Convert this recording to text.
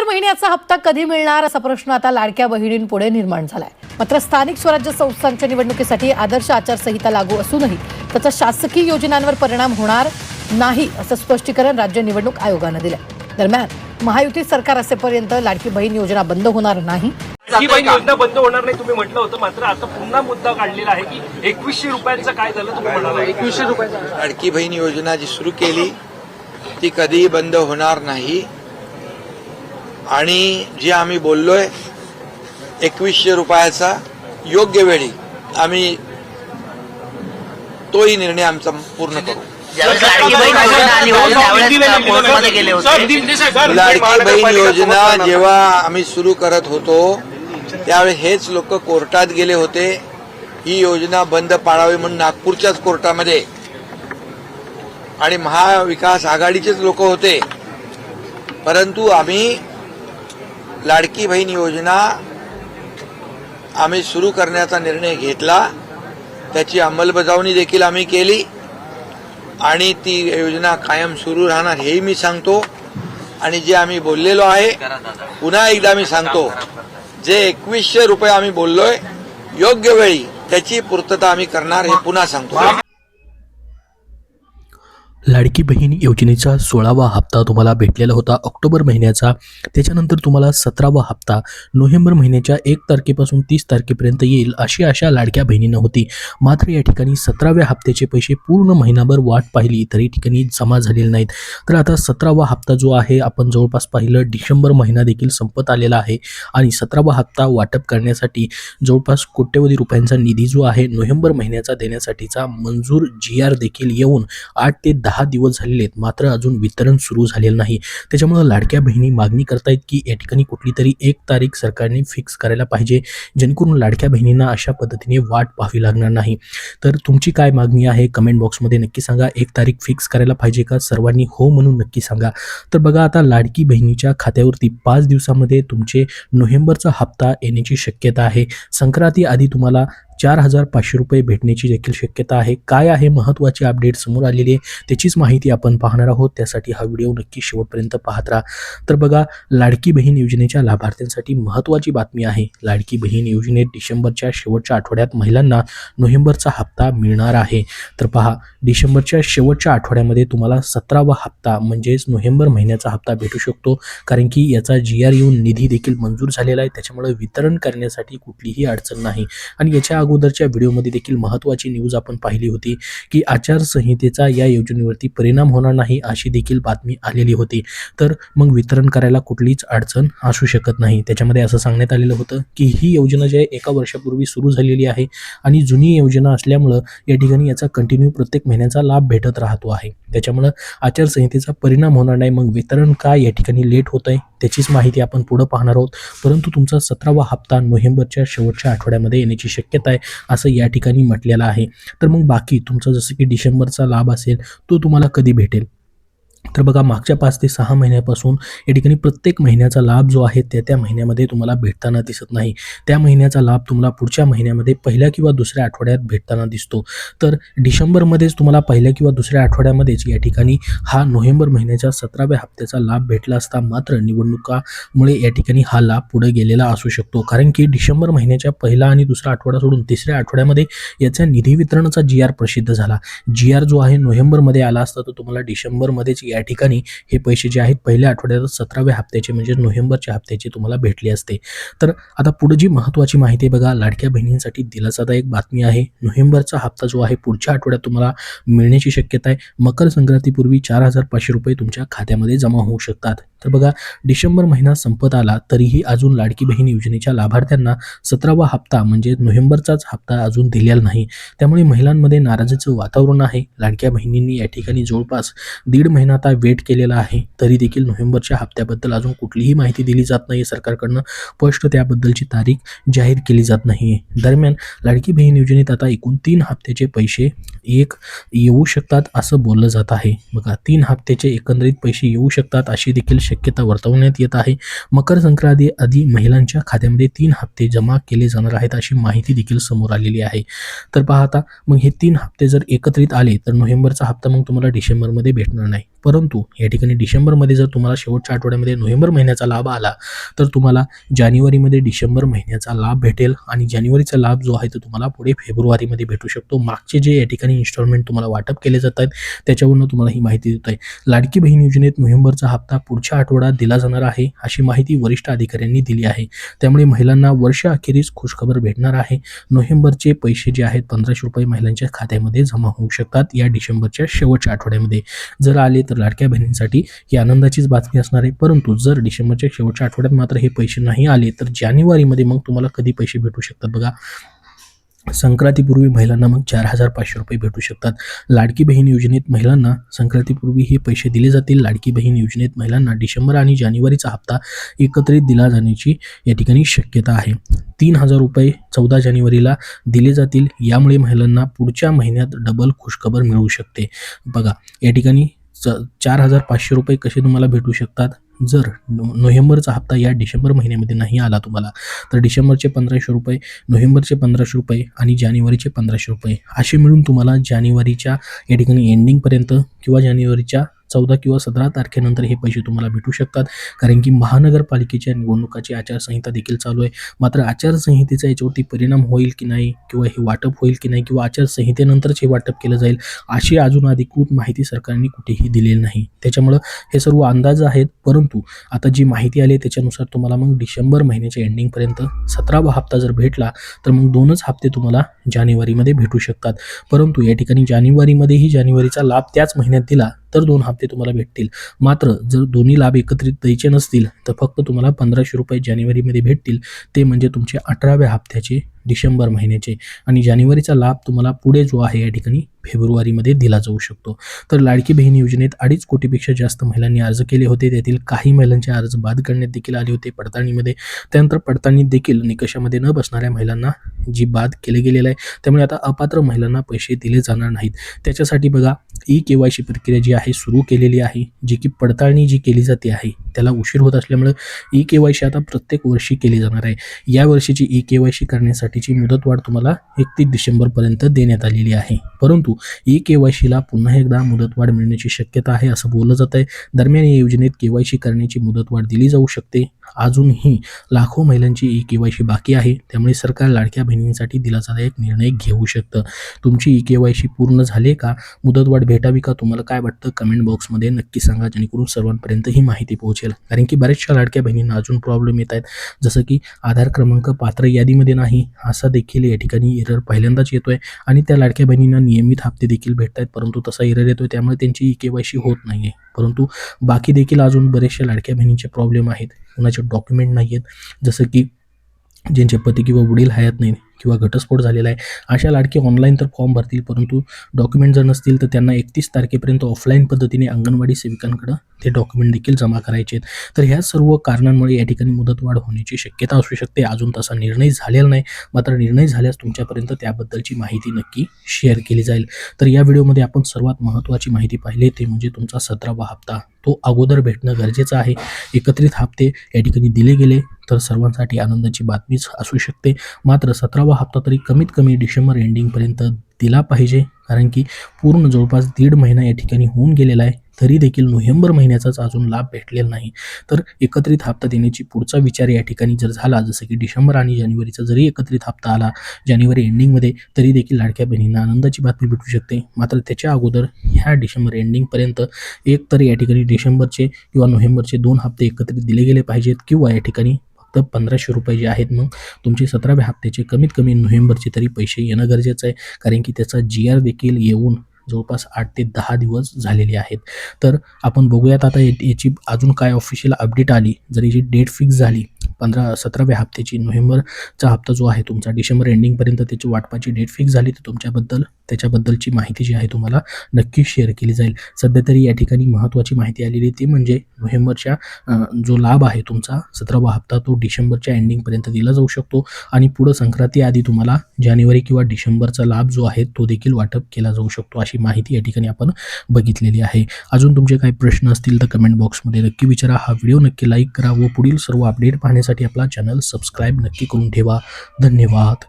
महिन्याचा हप्ता कधी मिळणार असा प्रश्न आता लाडक्या बहिणींपुढे निर्माण झालाय। मात्र स्थानिक स्वराज्य संस्थांच्या निवडणुकीसाठी आदर्श आचारसंहिता लागू असूनही त्याचा शासकीय योजनांवर परिणाम होणार नाही असं स्पष्टीकरण राज्य निवडणूक आयोगाने दिलं। दरम्यान महायुती सरकार असेपर्यंत लाडकी बहीण योजना बंद होणार नाही। लाडकी बहीण योजना बंद होणार नाही तुम्ही म्हटलं होतं, मात्र आता पुन्हा मुद्दा काढलेला आहे की 2100 रुपयांचं काय झालं तुम्ही म्हणाला 2100 रुपयांचा। लाडकी बहीण योजना जी सुरू केली ती कधी बंद होणार नाही आणि जे आम्ही बोललोय 2100 रुपयाचा योग्य वेळी आम्ही तोही निर्णय आमचा पूर्ण करू। लाडकी बहीण योजना जेव्हा आम्ही सुरू करत होतो त्यावेळी हेच लोक कोर्टात गेले होते, ही योजना बंद पाडावी म्हणून नागपूरच्याच कोर्टामध्ये, आणि महाविकास आघाडीचेच लोक होते। परंतु आम्ही लाडकी बहीण योजना आम्ही सुरू करण्याचा निर्णय घेतला, त्याची अंमलबजावणी देखील आम्ही केली आणि ती योजना कायम सुरू राहणार हेही मी सांगतो। आणि जे आम्ही बोललेलो आहे पुन्हा एकदा मी सांगतो, जे 2100 रुपये आम्ही बोललोय योग्य वेळी त्याची पूर्तता आम्ही करणार हे पुन्हा सांगतो। लाडकी बहीण योजनेचा 16वा हप्ता तुम्हाला भेटलेला होता ऑक्टोबर महिन्याचा। त्याच्यानंतर तुम्हाला 17वा हप्ता नोव्हेंबर महिन्याच्या 1 तारखेपासून 30 तारखेपर्यंत येईल अशी आशा लाडक्या बहिणींना होती। मात्र या ठिकाणी 17व्या हप्त्याचे पैसे पूर्ण महिनाभर वाट पाहिली तरी ठिकाणी जमा झालेले नाहीत। तर आता 17वा हप्ता जो आहे आपण जवळपास पाहिलं डिसेंबर महिना देखील संपत आलेला आहे आणि 17वा हप्ता वाटप करण्यासाठी जवळपास कोट्यवधी रुपयांचा निधी जो आहे नोव्हेंबर महिन्याचा देण्यासाठीचा मंजूर GR देखील येऊन 8 ते 10 दिवस झालेले आहेत, मात्र अजून वितरण सुरू झालेलं नाही। त्याच्यामुळे लाडक्या बहिणी मागणी करतायत की या ठिकाणी कुठली तरी एक तारीख सरकारने फिक्स करायला पाहिजे, जेणेकरून लाडक्या बहिणींना अशा पद्धतीने वाट पाहावी लागणार नाही। तर तुमची काय मागणी आहे कमेंट बॉक्समध्ये नक्की सांगा। एक तारीख फिक्स करायला पाहिजे का, सर्वांनी हो म्हणून नक्की सांगा। तर बघा आता लाडकी बहिणीच्या खात्यावरती 5 दिवसामध्ये तुमचे नोव्हेंबरचा हप्ता येण्याची शक्यता आहे। संक्रांती आधी तुम्हाला 4500 रुपये भेटण्याची देखील शक्यता आहे। काय आहे महत्त्वाची अपडेट समोर आलेली आहे त्याचीच माहिती आपण पाहणार आहोत, त्यासाठी हा व्हिडिओ नक्की शेवटपर्यंत पाहत राहा। तर बघा लाडकी बहीण योजनेच्या लाभार्थ्यांसाठी महत्त्वाची बातमी आहे। लाडकी बहीण योजनेत डिसेंबरच्या शेवटच्या आठवड्यात महिलांना नोव्हेंबरचा हप्ता मिळणार आहे। तर पहा डिसेंबरच्या शेवटच्या आठवड्यामध्ये तुम्हाला 17वा हप्ता म्हणजेच नोव्हेंबर महिन्याचा हप्ता भेटू शकतो, कारण की याचा GR येऊन निधी देखील मंजूर झालेला आहे। त्याच्यामुळे वितरण करण्यासाठी कुठलीही अडचण नाही। आणि याच्या अगोदरच्या व्हिडिओमध्ये देखील महत्त्वाची न्यूज आपण पाहिली होती की आचारसंहितेचा या योजनेवरती परिणाम होणार नाही अशी देखील बातमी आलेली होती। तर मग वितरण करायला कुठलीच अडचण असू शकत नाही। त्याच्यामध्ये असं सांगण्यात आलेलं होतं की ही योजना जी आहे 1 वर्षापूर्वी सुरू झालेली आहे आणि जुनी योजना असल्यामुळं या ठिकाणी याचा कंटिन्यू प्रत्येक महिन्याचा लाभ भेटत राहतो आहे। त्याच्यामुळं आचारसंहितेचा परिणाम होणार नाही। मग वितरण काय या ठिकाणी लेट होत आहे त्याचीच माहिती आपण पुढे पाहणार आहोत, परंतु तुमचा 17वा हप्ता नोव्हेंबरच्या शेवटच्या आठवड्यामध्ये येण्याची शक्यता आहे असं या ठिकाणी म्हटलेलं आहे। तर मग बाकी तुमचा जसं की डिसेंबरचा लाभ असेल तो तुम्हाला कधी भेटेल, तर बघा मागच्या 5 ते 6 महिन्यापासून या ठिकाणी प्रत्येक महिन्याचा लाभ जो आहे त्या महिन्यामध्ये तुम्हाला भेटताना दिसत नाही। त्या महिन्याचा लाभ तुम्हाला पुढच्या महिन्यामध्ये पहिल्या किंवा दुसऱ्या आठवड्यात भेटताना दिसतो। तर डिसेंबरमध्येच तुम्हाला पहिल्या किंवा दुसऱ्या आठवड्यामध्येच या ठिकाणी हा नोव्हेंबर महिन्याच्या 17व्या हप्त्याचा लाभ भेटला असता, मात्र निवडणुकामुळे या ठिकाणी हा लाभ पुढे गेलेला असू शकतो, कारण की डिसेंबर महिन्याच्या पहिला आणि दुसरा आठवडा सोडून तिसऱ्या आठवड्यामध्ये याचा निधी वितरणाचा GR प्रसिद्ध झाला। GR जो आहे नोव्हेंबरमध्ये आला असता तर तुम्हाला डिसेंबरमध्येच या ठिकाणी हे पैसे जे आहेत पहिल्या आठवड्यात 17व्या हप्त्याचे म्हणजे नोव्हेंबरच्या हप्त्याचे तुम्हाला भेटले असते। तर आता पुढे जी महत्त्वाची माहिती आहे बघा लाडक्या बहिणींसाठी दिलासादायक बातमी आहे। नोव्हेंबरचा हप्ता जो आहे पुढच्या आठवड्यात तुम्हाला मिळण्याची शक्यता आहे। मकर संक्रांतीपूर्वी 4500 रुपये तुमच्या खात्यामध्ये जमा होऊ शकतात। तर बघा डिसेंबर महिना संपत आला तरीही अजून लाडकी बहीण योजनेच्या लाभार्थ्यांना 17वा हप्ता म्हणजे नोव्हेंबरचाच हप्ता अजून दिलेला नाही। त्यामुळे महिलांमध्ये नाराजीचं वातावरण आहे। लाडक्या बहिणींनी या ठिकाणी जवळपास 1.5 महिना आता वेट केलेला आहे, तरी देखील नोव्हेंबरच्या हप्त्याबद्दल अजून कुठलीही माहिती दिली जात नाही सरकारकडनं, स्पष्ट त्याबद्दलची तारीख जाहीर केली जात नाही। दरम्यान लाडकी बहीण योजनेत आता एकूण 3 हप्त्याचे पैसे येऊ शकतात असं बोललं जात आहे। बघा 3 हप्त्याचे एकंदरीत पैसे येऊ शकतात अशी देखील शक्यता वर्तवण्यात येत आहे। मकर संक्रांती आधी महिलांच्या खात्यामध्ये 3 हप्ते जमा केले जाणार आहेत अशी माहिती देखील समोर आलेली आहे। तर पहा आता मग हे 3 हप्ते जर एकत्रित आले तर नोव्हेंबरचा हप्ता मग तुम्हाला डिसेंबरमध्ये भेटणार नाही। परंतु या ठिकाणी डिसेंबरमध्ये जर तुम्हाला शेवटच्या आठवड्यामध्ये नोव्हेंबर महिन्याचा लाभ आला तर तुम्हाला जानेवारीमध्ये डिसेंबर महिन्याचा लाभ भेटेल आणि जानेवारीचा लाभ जो आहे तो तुम्हाला पुढे फेब्रुवारीमध्ये भेटू शकतो. मागचे जे या ठिकाणी इन्स्टॉलमेंट तुम्हाला वाटप केले जात आहेत त्याच्यावरून तुम्हाला ही माहिती देत आहे. लाडकी बहीण योजनेत नोव्हेंबरचा हप्ता पुढच्या आठवड्यात दिला जाणार आहे अशी माहिती वरिष्ठ अधिकाऱ्यांनी दिली आहे. त्यामुळे महिलांना वर्षअखेरीस खुशखबर भेटणार आहे. नोव्हेंबरचे पैसे जे आहेत 1500 रुपये महिलांच्या खात्यामध्ये जमा होऊ शकतात या डिसेंबरच्या शेवटच्या आठवड्यामध्ये. जर आले तर लाडक्या बहिणींसाठी ही आनंदाचीच बातमी असणार आहे. परंतु जर डिसेंबरच्या शेवटच्या आठवड्यात मात्र हे पैसे नाही आले तर जानेवारीमध्ये मग तुम्हाला कधी पैसे भेटू शकतात बघा. संक्रांतीपूर्वी महिलांना मग 4500 रुपये भेटू शकतात. लाडकी बहीण योजनेत महिलांना संक्रांतीपूर्वी हे पैसे दिले जातील. लाडकी बहीण योजनेत महिलांना डिसेंबर आणि जानेवारीचा हप्ता एकत्रित दिला जाण्याची या ठिकाणी शक्यता आहे. 3000 रुपये 14 जानेवारीला दिले जातील. यामुळे महिलांना पुढच्या महिन्यात डबल खुशखबर मिळू शकते. बघा या ठिकाणी 4500 रुपये कसे तुम्हाला भेटू शकतात. जर नोव्हेंबरचा हप्ता या डिसेंबर महिन्यामध्ये नाही आला तुम्हाला तर डिसेंबरचे 1500 रुपये, नोव्हेंबरचे 1500 रुपये आणि जानेवारीचे 1500 रुपये असे मिळून तुम्हाला जानेवारीच्या या ठिकाणी एंडिंगपर्यंत किंवा जानेवारीच्या 14 किंवा 17 तारखेनंतर हे पैसे तुम्हाला भेटू शकतात. कारण की महानगरपालिकेच्या निवडणुकाची आचारसंहिता देखील चालू आहे. मात्र आचारसंहितेचा याच्यावरती परिणाम होईल की नाही किंवा हे वाटप होईल की नाही किंवा आचारसंहितेनंतरच हे वाटप केलं जाईल अशी अजून अधिकृत माहिती सरकारने कुठेही दिलेली नाही. त्याच्यामुळं हे सर्व अंदाज आहेत. परंतु आता जी माहिती आली त्याच्यानुसार तुम्हाला मग डिसेंबर महिन्याच्या एंडिंगपर्यंत 17वा हप्ता जर भेटला तर मग 2च हप्ते तुम्हाला जानेवारीमध्ये भेटू शकतात. परंतु या ठिकाणी जानेवारीमध्येही जानेवारीचा लाभ त्याच महिन्यात दिला तर 2 हप्ते तुम्हाला भेटतील. मात्र जर दोन्ही लाभ एकत्रित द्यायचे नसतील तर फक्त तुम्हाला 1500 रुपये जानेवारीमध्ये भेटतील. ते म्हणजे तुमचे 18व्या हप्त्याचे डिसेंबर महिन्याचे आणि जानेवारीचा लाभ तुम्हाला पुढे जो आहे या ठिकाणी फेब्रुवारीमध्ये दिला जाऊ शकतो. तर लाडकी बहीण योजनेत 2.5 कोटीपेक्षा जास्त महिलांनी अर्ज केले होते. त्यातील काही महिलांचे अर्ज बाद करण्यात देखील आले होते पडताळणीमध्ये. त्यानंतर पडताळणीत देखील निकषामध्ये न बसणाऱ्या महिलांना जी बाद केले गेलेलं आहे. त्यामुळे आता अपात्र महिलांना पैसे दिले जाणार नाहीत. त्याच्यासाठी बघा KYC प्रक्रिया जी आहे सुरू केलेली आहे. जी की पडताळणी जी केली जाते आहे त्याला उशीर होत असल्यामुळे KYC आता प्रत्येक वर्षी केली जाणार आहे. या वर्षीची KYC करण्यासाठीची मुदतवाढ तुम्हाला 31 डिसेंबरपर्यंत देण्यात आलेली आहे. परंतु KYCला पुन्हा एकदा मुदतवाढ मिळण्याची शक्यता आहे असं बोललं जात आहे. दरम्यान या योजनेत KYC करण्याची मुदतवाढ दिली जाऊ शकते. अजूनही लाखो महिलांची KYC बाकी आहे. त्यामुळे सरकार लाडक्या बहिणींसाठी दिलासादायक एक निर्णय घेऊ शकतं. तुमची KYC पूर्ण झाली का, मुदतवाढ भेटावी का, तुम्हाला काय वाटतं कमेंट बॉक्समध्ये नक्की सांगा जेणेकरून सर्वांपर्यंत ही माहिती पोहोचेल. कारण की बऱ्याचशा लाडक्या बहिणींना अजून प्रॉब्लेम येत आहेत. जसं की आधार क्रमांक पात्र यादीमध्ये नाही असा देखील या ठिकाणी एरर पहिल्यांदाच येतोय आणि त्या लाडक्या बहिणींना नियमित हप्ते देखील भेटत आहेत परंतु तसा एरर येतोय. त्यामुळे त्यांची KYC होत नाही आहे. परंतु बाकी देखील अजून बरेचशा लाडक्या बहिणींचे प्रॉब्लेम आहेत. कोणाचे डॉक्युमेंट नाही आहेत, जसं की ज्यांचे पती किंवा वडील हयात नाही किंवा घटस्फोट झालेला आहे अशा लाडके ऑनलाईन तर फॉर्म भरतील परंतु डॉक्युमेंट जर नसतील तर त्यांना 31 तारखेपर्यंत ऑफलाईन पद्धतीने अंगणवाडी सेविकांकडे ते डॉक्युमेंट देखील जमा करायचे आहेत. तर ह्या सर्व कारणांमुळे या ठिकाणी मुदतवाढ होण्याची शक्यता असू शकते. अजून तसा निर्णय झालेला नाही. मात्र निर्णय झाल्यास तुमच्यापर्यंत त्याबद्दलची माहिती नक्की शेअर केली जाईल. तर या व्हिडिओमध्ये आपण सर्वात महत्त्वाची माहिती पाहिली ते म्हणजे तुमचा 17वा हप्ता तो अगोदर भेटणं गरजेचं आहे. एकत्रित हप्ते या ठिकाणी दिले गेले तर सर्वांसाठी आनंदाची बातमीच असू शकते. मात्र 17वा हप्ता तरी कमीत कमी डिसेंबर एंडिंगपर्यंत दिला पाहिजे. कारण की पूर्ण जवळपास 1.5 महिना या ठिकाणी होऊन गेलेला आहे तरी देखील नोव्हेंबर महिन्याचाच अजून लाभ भेटलेला नाही. तर एकत्रित हप्ता देण्याची पुढचा विचार या ठिकाणी जर झाला जसं की डिसेंबर आणि जानेवारीचा जरी एकत्रित हप्ता आला जानेवारी एंडिंगमध्ये तरी देखील लाडक्या बहिणींना आनंदाची बातमी भेटू शकते. मात्र त्याच्या अगोदर ह्या डिसेंबर एंडिंगपर्यंत एक तर या ठिकाणी डिसेंबरचे किंवा नोव्हेंबरचे 2 हप्ते एकत्रित दिले गेले पाहिजेत किंवा या ठिकाणी फक्त 1500 रुपये जे आहेत मग तुमचे 17व्या हप्त्याचे कमीत कमी नोव्हेंबरचे तरी पैसे येणं गरजेचं आहे. कारण की त्याचा GR देखील येऊन जवळपास 8 ते 10 दिवस झालेले आहेत. तर आपण बघूयात आता याची अजून काय ऑफिशियल अपडेट आली. जर याची डेट फिक्स झाली 17व्या हप्त्याची, नोव्हेंबरचा हप्ता जो आहे तुमचा डिसेंबर एंडिंगपर्यंत त्याची वाटपाची डेट फिक्स झाली तर त्याच्याबद्दलची माहिती जी आहे तुम्हाला नक्की शेअर केली जाईल. सध्या तरी या ठिकाणी महत्त्वाची माहिती आलेली ती म्हणजे नोव्हेंबरच्या जो लाभ आहे तुमचा 17वा हप्ता तो डिसेंबरच्या एंडिंगपर्यंत दिला जाऊ शकतो आणि पुढं संक्रांती आधी तुम्हाला जानेवारी किंवा डिसेंबरचा लाभ जो आहे तो देखील वाटप केला जाऊ शकतो अशी माहिती या ठिकाणी आपण बघितलेली आहे. अजून तुमचे काही प्रश्न असतील तर कमेंट बॉक्समध्ये नक्की विचारा. हा व्हिडिओ नक्की लाईक करा व पुढील सर्व अपडेट पाहण्यासाठी आपला चॅनल सबस्क्राईब नक्की करून ठेवा. धन्यवाद.